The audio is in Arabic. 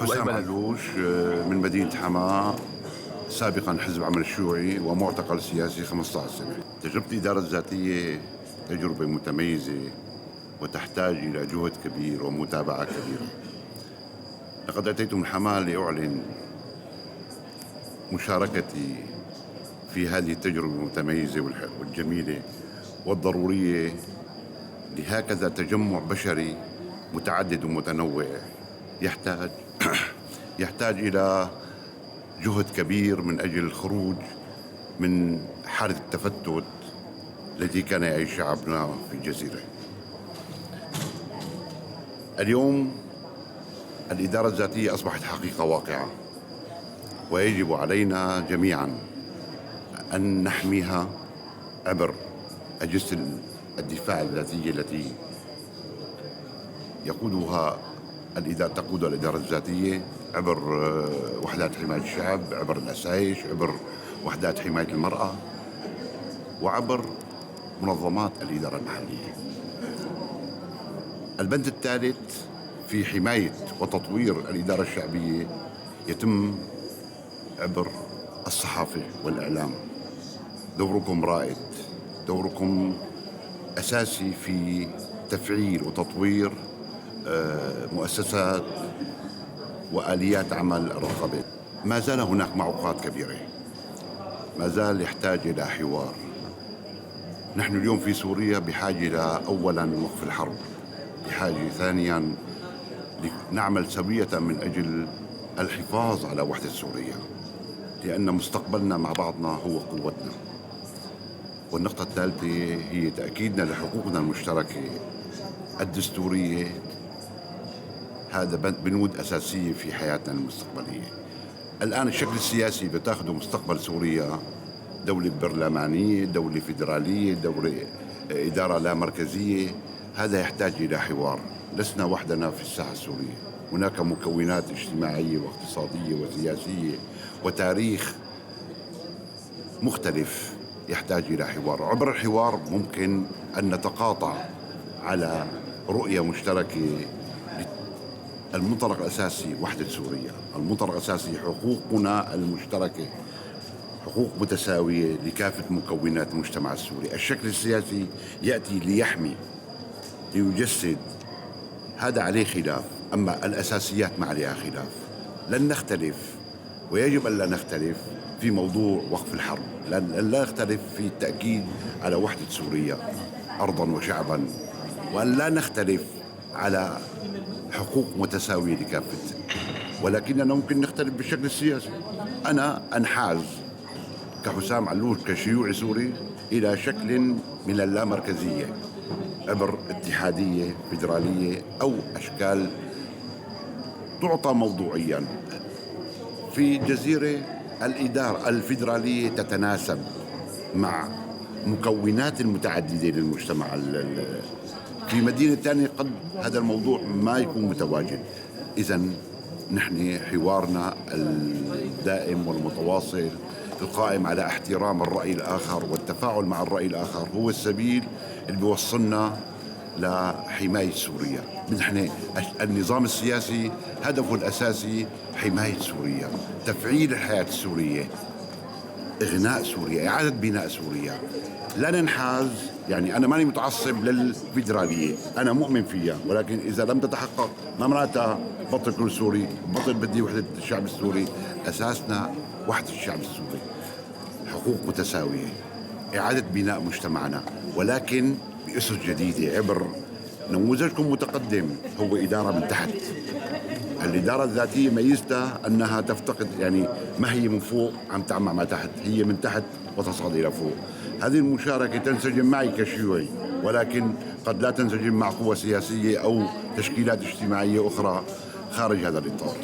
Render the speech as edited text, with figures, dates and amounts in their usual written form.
وأي حسام بلد؟ علوش من مدينة حماة، سابقا حزب عمل الشيوعي ومعتقل سياسي 15 سنة. تجربة الإدارة الذاتية تجربة متميزة وتحتاج إلى جهد كبير ومتابعة كبيرة. لقد أتيت من حماة لأعلن مشاركتي في هذه التجربة المتميزة والجميلة والضرورية لهكذا تجمع بشري متعدد ومتنوع يحتاج يحتاج إلى جهد كبير من أجل الخروج من حالة التفتت التي كان يعيش شعبنا في الجزيرة. اليوم الإدارة الذاتية أصبحت حقيقة واقعة، ويجب علينا جميعا أن نحميها عبر أجهزة الدفاع الذاتية التي تقودها الإدارة الذاتية عبر وحدات حماية الشعب، عبر الأسايش، عبر وحدات حماية المرأة، وعبر منظمات الإدارة المحلية. البند الثالث في حماية وتطوير الإدارة الشعبية يتم عبر الصحافة والإعلام. دوركم رائد، دوركم أساسي في تفعيل وتطوير مؤسسات وآليات عمل الرقابة. ما زال هناك معوقات كبيرة، ما زال يحتاج إلى حوار. نحن اليوم في سوريا بحاجة إلى أولاً وقف الحرب، بحاجة ثانياً لنعمل سوية من أجل الحفاظ على وحدة سوريا، لأن مستقبلنا مع بعضنا هو قوتنا. والنقطة الثالثة هي تأكيدنا لحقوقنا المشتركة الدستورية. هذا بنود أساسية في حياتنا المستقبلية. الآن الشكل السياسي بتاخده مستقبل سوريا دولة برلمانية، دولة فيدرالية، دولة إدارة لا مركزية. هذا يحتاج إلى حوار. لسنا وحدنا في الساحة السورية، هناك مكونات اجتماعية واقتصادية وسياسية وتاريخ مختلف يحتاج إلى حوار. عبر الحوار ممكن أن نتقاطع على رؤية مشتركة. المنطلق الأساسي وحدة سوريا، المنطلق الأساسي حقوقنا المشتركة، حقوق متساوية لكافة مكونات المجتمع السوري. الشكل السياسي يأتي ليحمي، ليجسد، هذا عليه خلاف، أما الأساسيات ما عليها خلاف. لن نختلف، ويجب أن لا نختلف في موضوع وقف الحرب، لن لا نختلف في التأكيد على وحدة سوريا أرضاً وشعباً، وأن لا نختلف على حقوق متساوية لكافة. ولكننا ممكن نختلف بالشكل السياسي. أنا أنحاز كحسام علوش كشيوعي سوري إلى شكل من اللامركزية عبر اتحادية فيدرالية أو أشكال تعطى موضوعيا. في الجزيرة الإدارة الفيدرالية تتناسب مع مكونات المتعددة للمجتمع. في مدينة ثانية قد هذا الموضوع ما يكون متواجد. إذن نحن حوارنا الدائم والمتواصل القائم على احترام الرأي الآخر والتفاعل مع الرأي الآخر هو السبيل اللي بيوصلنا لحماية سوريا. نحن النظام السياسي هدفه الأساسي حماية سوريا، تفعيل الحياة السورية، إغناء سوريا، إعادة بناء سوريا. لا ننحاز، يعني أنا ماني متعصب للفيدرالية، أنا مؤمن فيها، ولكن إذا لم تتحقق ما معناتها بطل كل سوري، بطل بدي وحدة الشعب السوري. أساسنا وحدة الشعب السوري، حقوق متساوية، إعادة بناء مجتمعنا، ولكن بأسس جديدة عبر نموذجكم متقدم هو إدارة من تحت. الإدارة الذاتية ميزتها أنها تفتقد، يعني ما هي من فوق عم تعمى ما تحت، هي من تحت وتصعد إلى فوق. هذه المشاركة تنسجم معي كشيوعي، ولكن قد لا تنسجم مع قوى سياسية أو تشكيلات اجتماعية أخرى خارج هذا الإطار.